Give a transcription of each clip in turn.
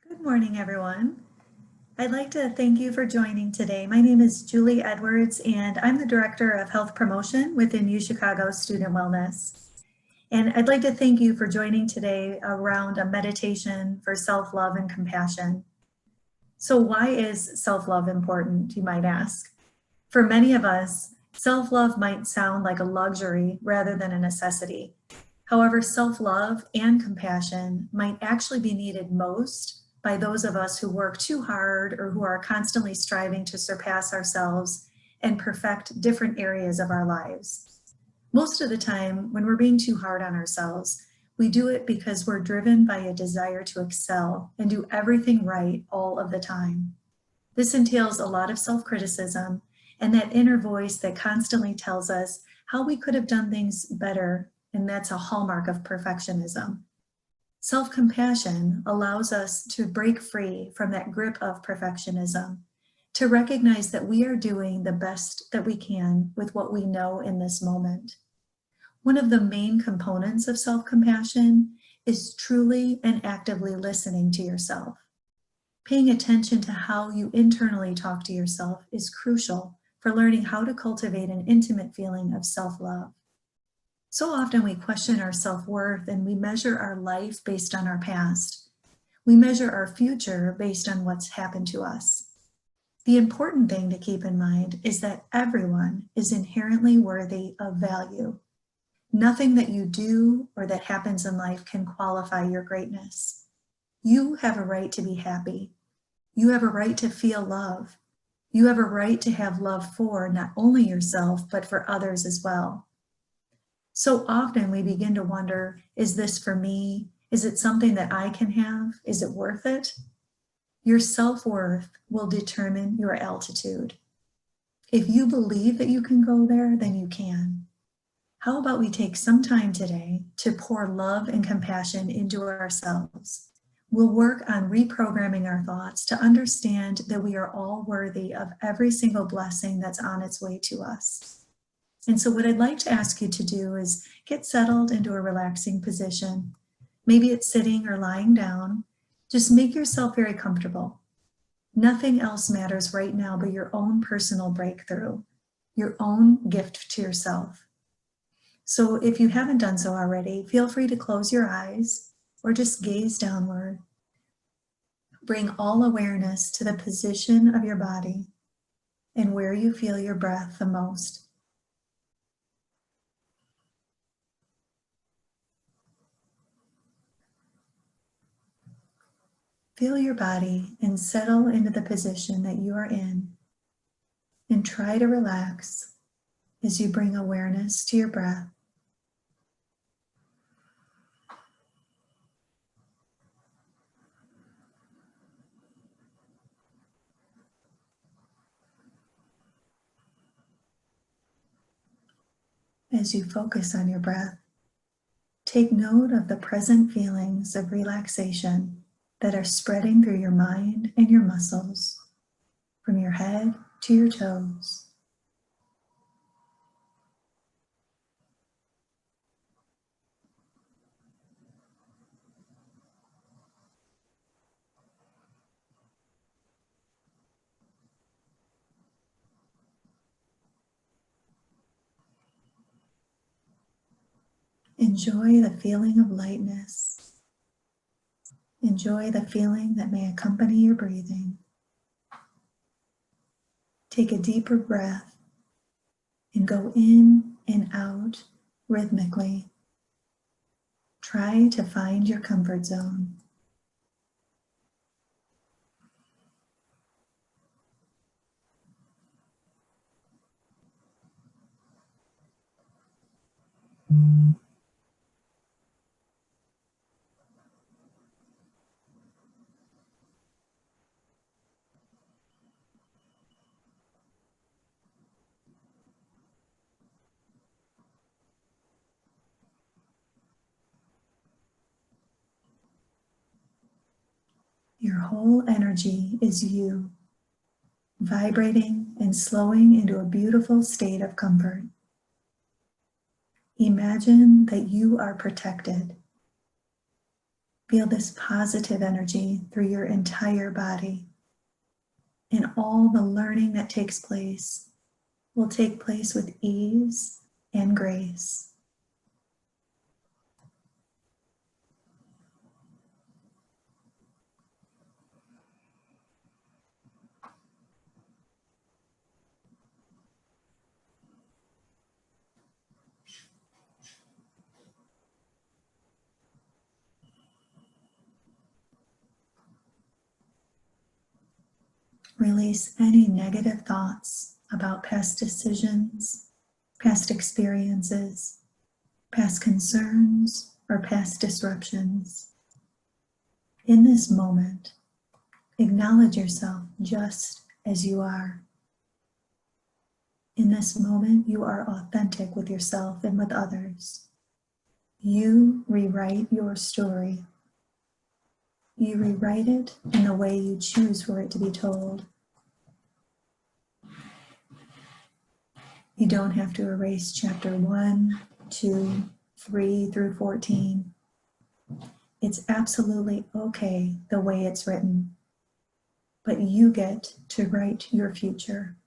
Good morning, everyone. I'd like to thank you for joining today. My name is Julie Edwards, and I'm the Director of Health Promotion within UChicago Student Wellness. And I'd like to thank you for joining today around a meditation for self-love and compassion. So why is self-love important, you might ask? For many of us, self-love might sound like a luxury rather than a necessity. However, self-love and compassion might actually be needed most by those of us who work too hard or who are constantly striving to surpass ourselves and perfect different areas of our lives. Most of the time, when we're being too hard on ourselves, we do it because we're driven by a desire to excel and do everything right all of the time. This entails a lot of self-criticism and that inner voice that constantly tells us how we could have done things better, and that's a hallmark of perfectionism. Self-compassion allows us to break free from that grip of perfectionism, to recognize that we are doing the best that we can with what we know in this moment. One of the main components of self-compassion is truly and actively listening to yourself. Paying attention to how you internally talk to yourself is crucial for learning how to cultivate an intimate feeling of self-love. So often we question our self-worth and we measure our life based on our past. We measure our future based on what's happened to us. The important thing to keep in mind is that everyone is inherently worthy of value. Nothing that you do or that happens in life can qualify your greatness. You have a right to be happy. You have a right to feel love. You have a right to have love for not only yourself, but for others as well. So often we begin to wonder, is this for me? Is it something that I can have? Is it worth it? Your self-worth will determine your altitude. If you believe that you can go there, then you can. How about we take some time today to pour love and compassion into ourselves? We'll work on reprogramming our thoughts to understand that we are all worthy of every single blessing that's on its way to us. And so what I'd like to ask you to do is get settled into a relaxing position. Maybe it's sitting or lying down. Just make yourself very comfortable. Nothing else matters right now but your own personal breakthrough, your own gift to yourself. So if you haven't done so already, feel free to close your eyes or just gaze downward. Bring all awareness to the position of your body and where you feel your breath the most. Feel your body and settle into the position that you are in, and try to relax as you bring awareness to your breath. As you focus on your breath, take note of the present feelings of relaxation that are spreading through your mind and your muscles, from your head to your toes. Enjoy the feeling of lightness. Enjoy the feeling that may accompany your breathing. Take a deeper breath and go in and out rhythmically. Try to find your comfort zone. Your whole energy is you, vibrating and slowing into a beautiful state of comfort. Imagine that you are protected. Feel this positive energy through your entire body, and all the learning that takes place will take place with ease and grace. Release any negative thoughts about past decisions, past experiences, past concerns, or past disruptions. In this moment, acknowledge yourself just as you are. In this moment, you are authentic with yourself and with others. You rewrite your story. You rewrite it in the way you choose for it to be told. You don't have to erase chapter 1, 2, 3 through 14. It's absolutely okay the way it's written, but you get to write your future.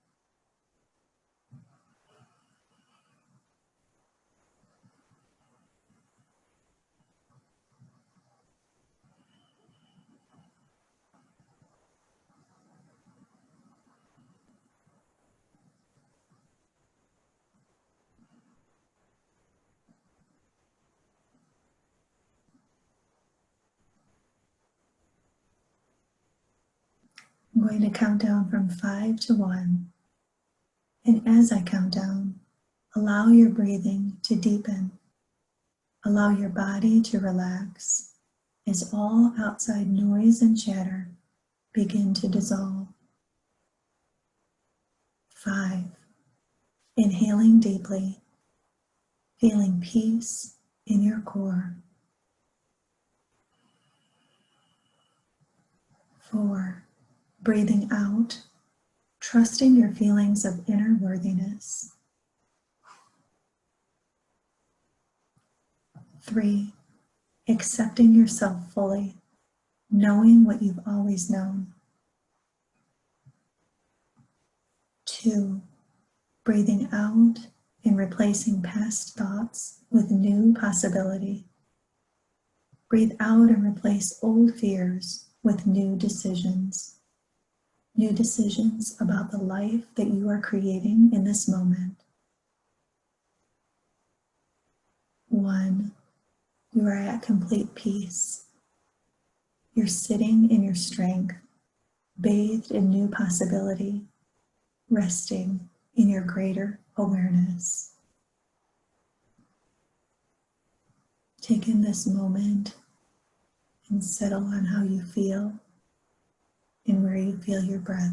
I'm going to count down from 5 to 1. And as I count down, allow your breathing to deepen. Allow your body to relax as all outside noise and chatter begin to dissolve. 5. Inhaling deeply, feeling peace in your core. 4. Breathing out, trusting your feelings of inner worthiness. 3. Accepting yourself fully, knowing what you've always known. 2. Breathing out and replacing past thoughts with new possibility. Breathe out and replace old fears with new decisions. New decisions about the life that you are creating in this moment. 1. You are at complete peace. You're sitting in your strength, bathed in new possibility, resting in your greater awareness. Take in this moment and settle on how you feel and where you feel your breath.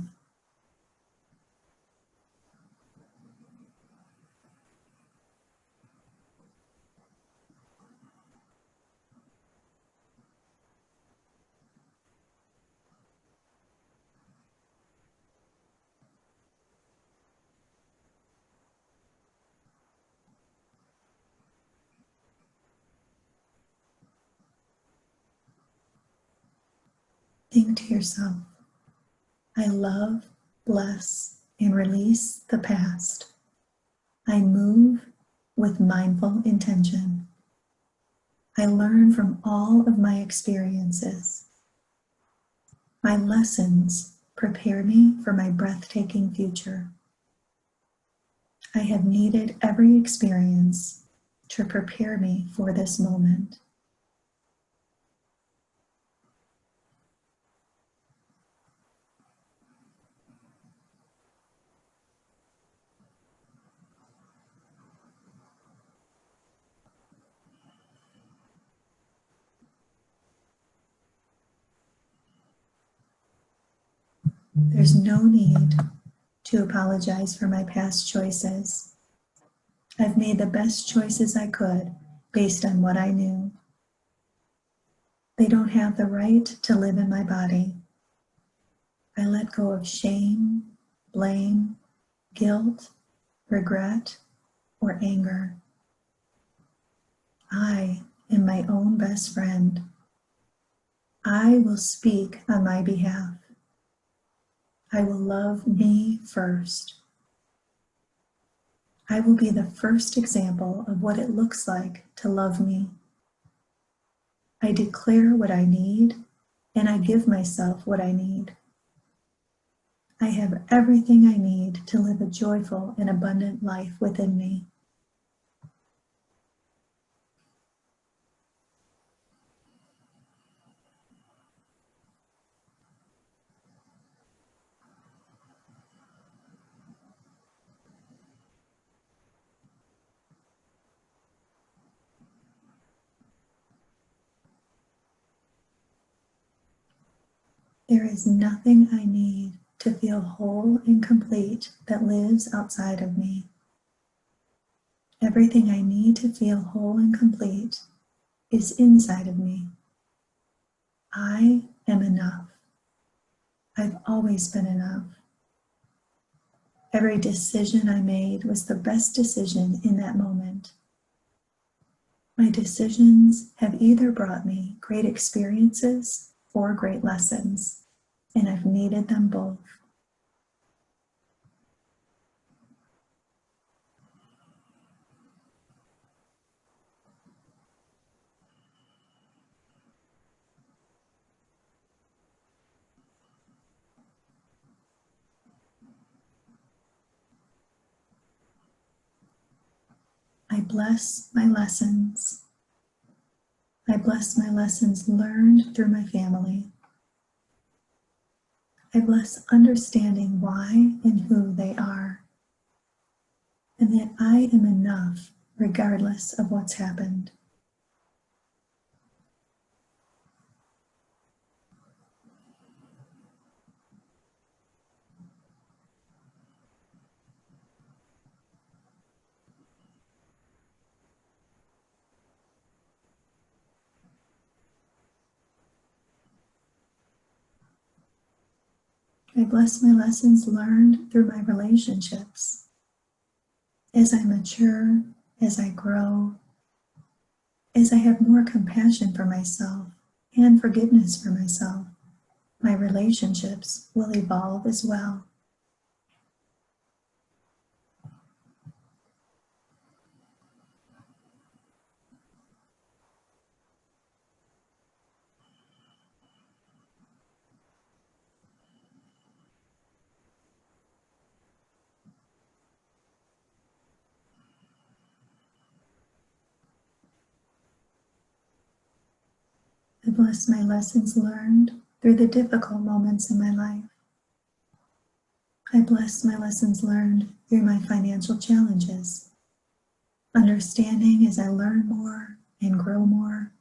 Think to yourself, I love, bless, and release the past. I move with mindful intention. I learn from all of my experiences. My lessons prepare me for my breathtaking future. I have needed every experience to prepare me for this moment. There's no need to apologize for my past choices. I've made the best choices I could based on what I knew. They don't have the right to live in my body. I let go of shame, blame, guilt, regret, or anger. I am my own best friend. I will speak on my behalf. I will love me first. I will be the first example of what it looks like to love me. I declare what I need, and I give myself what I need. I have everything I need to live a joyful and abundant life within me. There is nothing I need to feel whole and complete that lives outside of me. Everything I need to feel whole and complete is inside of me. I am enough. I've always been enough. Every decision I made was the best decision in that moment. My decisions have either brought me great experiences or great lessons, and I've needed them both. I bless my lessons. I bless my lessons learned through my family. I bless understanding why and who they are, and that I am enough regardless of what's happened. I bless my lessons learned through my relationships. As I mature, as I grow, as I have more compassion for myself and forgiveness for myself, my relationships will evolve as well. I bless my lessons learned through the difficult moments in my life. I bless my lessons learned through my financial challenges, understanding as I learn more and grow more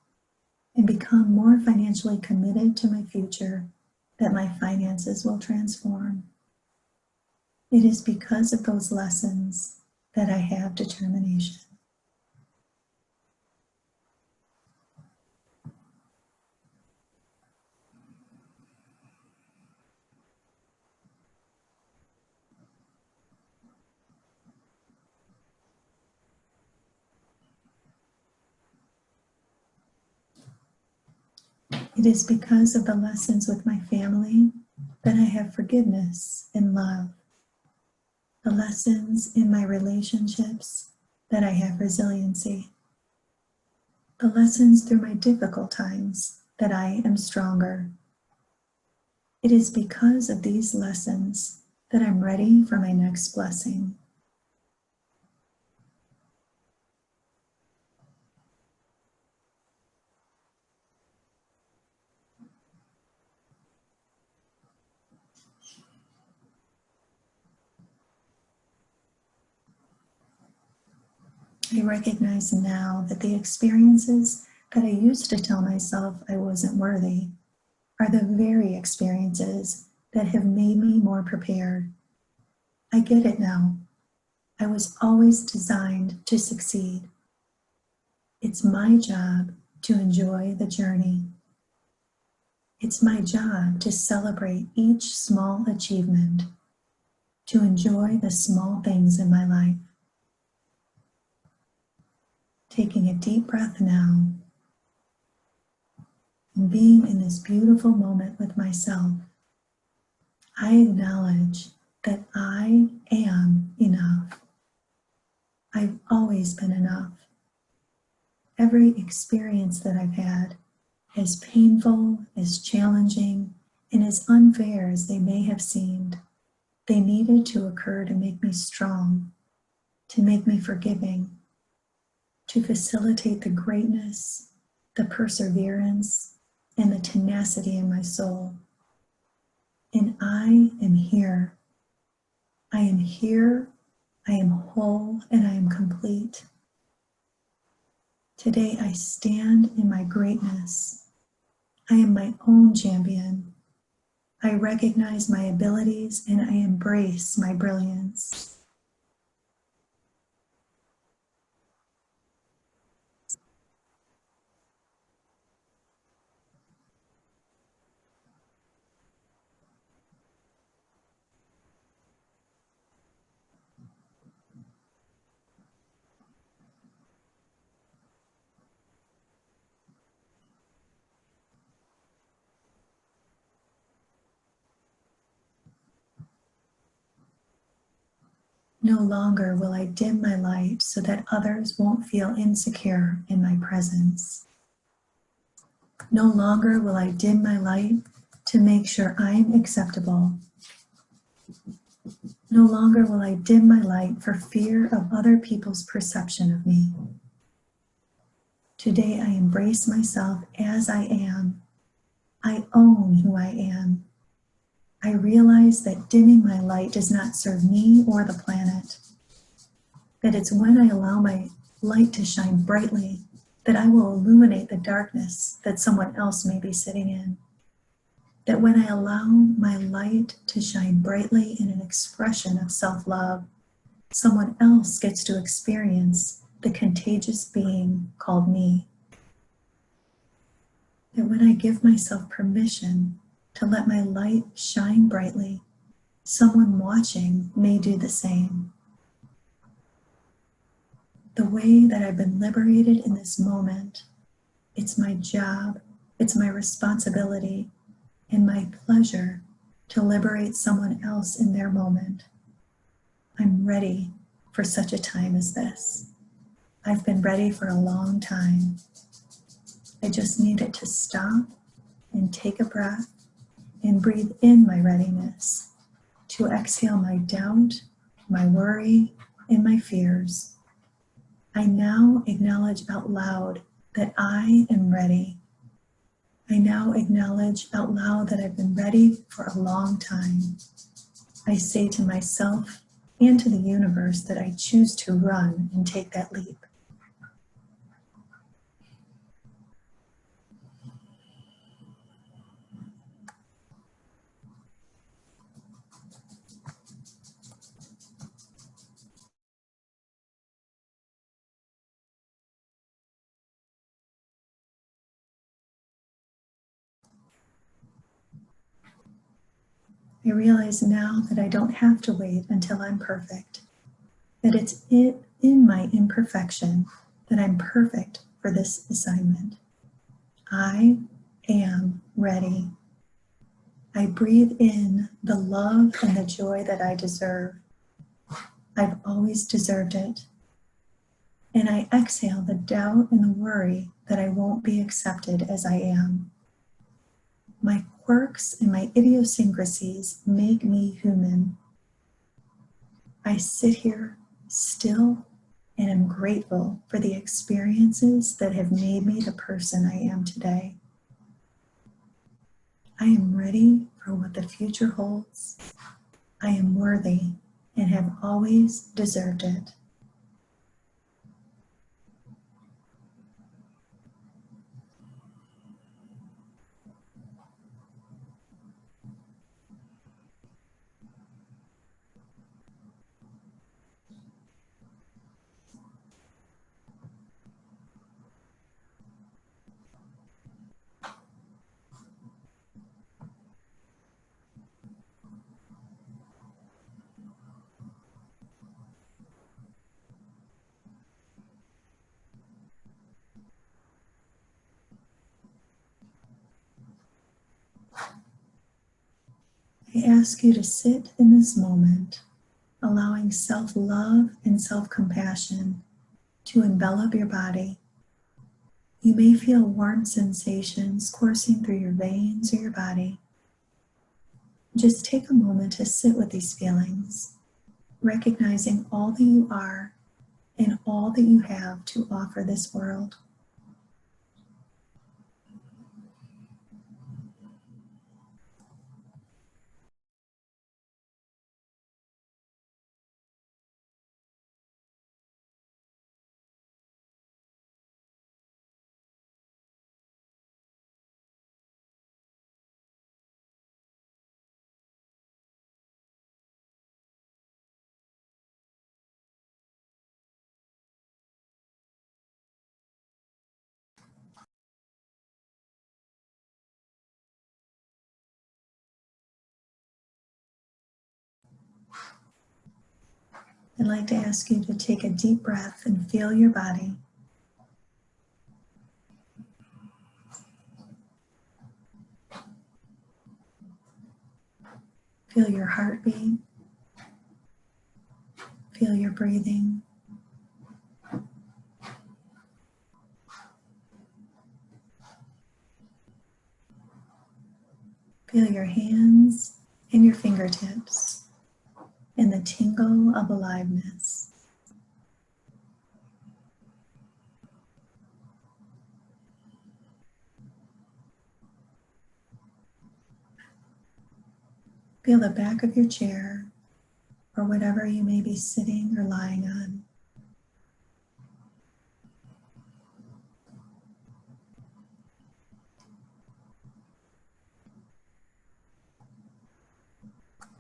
and become more financially committed to my future that my finances will transform. It is because of those lessons that I have determination. It is because of the lessons with my family that I have forgiveness and love. The lessons in my relationships that I have resiliency. The lessons through my difficult times that I am stronger. It is because of these lessons that I'm ready for my next blessing. I recognize now that the experiences that I used to tell myself I wasn't worthy are the very experiences that have made me more prepared. I get it now. I was always designed to succeed. It's my job to enjoy the journey. It's my job to celebrate each small achievement, to enjoy the small things in my life. Taking a deep breath now and being in this beautiful moment with myself, I acknowledge that I am enough. I've always been enough. Every experience that I've had, as painful, as challenging, and as unfair as they may have seemed, they needed to occur to make me strong, to make me forgiving, to facilitate the greatness, the perseverance, and the tenacity in my soul. And I am here. I am here, I am whole, and I am complete. Today I stand in my greatness. I am my own champion. I recognize my abilities and I embrace my brilliance. No longer will I dim my light so that others won't feel insecure in my presence. No longer will I dim my light to make sure I'm acceptable. No longer will I dim my light for fear of other people's perception of me. Today I embrace myself as I am. I own who I am. I realize that dimming my light does not serve me or the planet. That it's when I allow my light to shine brightly that I will illuminate the darkness that someone else may be sitting in. That when I allow my light to shine brightly in an expression of self-love, someone else gets to experience the contagious being called me. That when I give myself permission to let my light shine brightly, someone watching may do the same. The way that I've been liberated in this moment, it's my job, it's my responsibility, and my pleasure to liberate someone else in their moment. I'm ready for such a time as this. I've been ready for a long time. I just needed to stop and take a breath and breathe in my readiness, to exhale my doubt, my worry, and my fears. I now acknowledge out loud that I am ready. I now acknowledge out loud that I've been ready for a long time. I say to myself and to the universe that I choose to run and take that leap. I realize now that I don't have to wait until I'm perfect, that it's in my imperfection that I'm perfect for this assignment. I am ready. I breathe in the love and the joy that I deserve. I've always deserved it. And I exhale the doubt and the worry that I won't be accepted as I am. My quirks and my idiosyncrasies make me human. I sit here still and am grateful for the experiences that have made me the person I am today. I am ready for what the future holds. I am worthy and have always deserved it. ask you to sit in this moment, allowing self-love and self-compassion to envelop your body. You may feel warm sensations coursing through your veins or your body. Just take a moment to sit with these feelings, recognizing all that you are and all that you have to offer this world. I'd like to ask you to take a deep breath and feel your body. Feel your heartbeat. Feel your breathing. Feel your hands and your fingertips and the tingle of aliveness. Feel the back of your chair or whatever you may be sitting or lying on.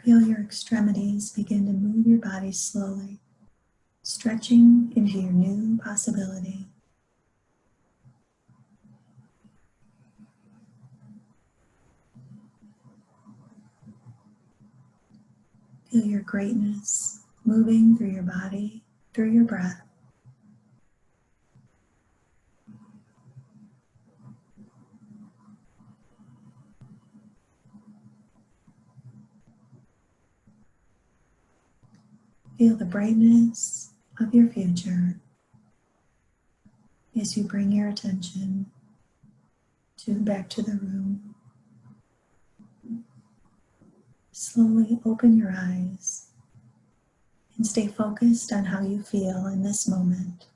Feel your extremities begin to move your body slowly, stretching into your new possibility. Feel your greatness moving through your body, through your breath. Feel the brightness of your future as you bring your attention back to the room. Slowly open your eyes and stay focused on how you feel in this moment.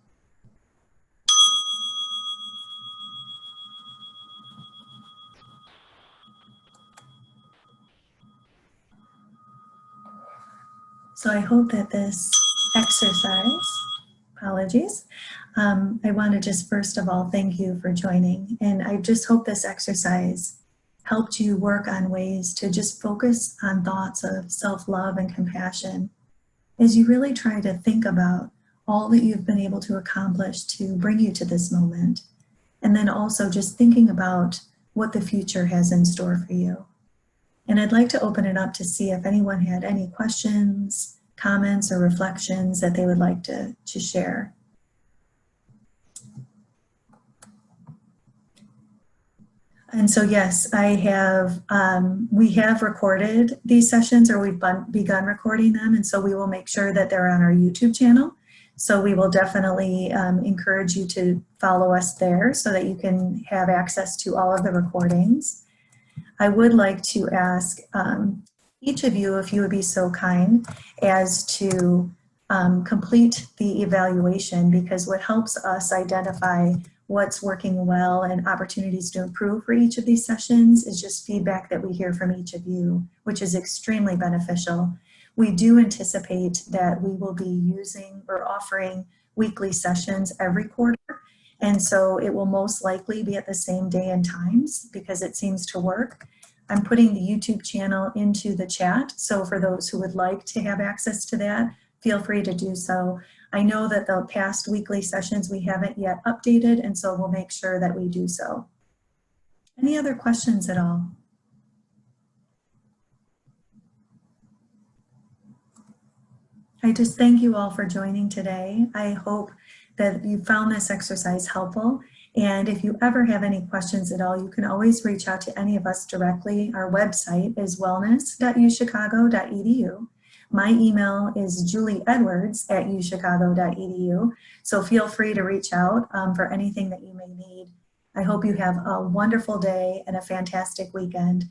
So I hope that this exercise, apologies, I want to just first of all thank you for joining, and I just hope this exercise helped you work on ways to just focus on thoughts of self-love and compassion as you really try to think about all that you've been able to accomplish to bring you to this moment, and then also just thinking about what the future has in store for you. And I'd like to open it up to see if anyone had any questions, comments, or reflections that they would like to share. And so yes, I have, we have recorded these sessions, or we've begun recording them, and so we will make sure that they're on our YouTube channel. So we will definitely encourage you to follow us there so that you can have access to all of the recordings. I would like to ask each of you, if you would be so kind as to complete the evaluation, because what helps us identify what's working well and opportunities to improve for each of these sessions is just feedback that we hear from each of you, which is extremely beneficial. We do anticipate that we will be using or offering weekly sessions every quarter. And so it will most likely be at the same day and times because it seems to work. I'm putting the YouTube channel into the chat. So for those who would like to have access to that, feel free to do so. I know that the past weekly sessions we haven't yet updated, and so we'll make sure that we do so. Any other questions at all? I just thank you all for joining today. I hope that you found this exercise helpful. And if you ever have any questions at all, you can always reach out to any of us directly. Our website is wellness.uchicago.edu. My email is julieedwards@uchicago.edu. So feel free to reach out for anything that you may need. I hope you have a wonderful day and a fantastic weekend.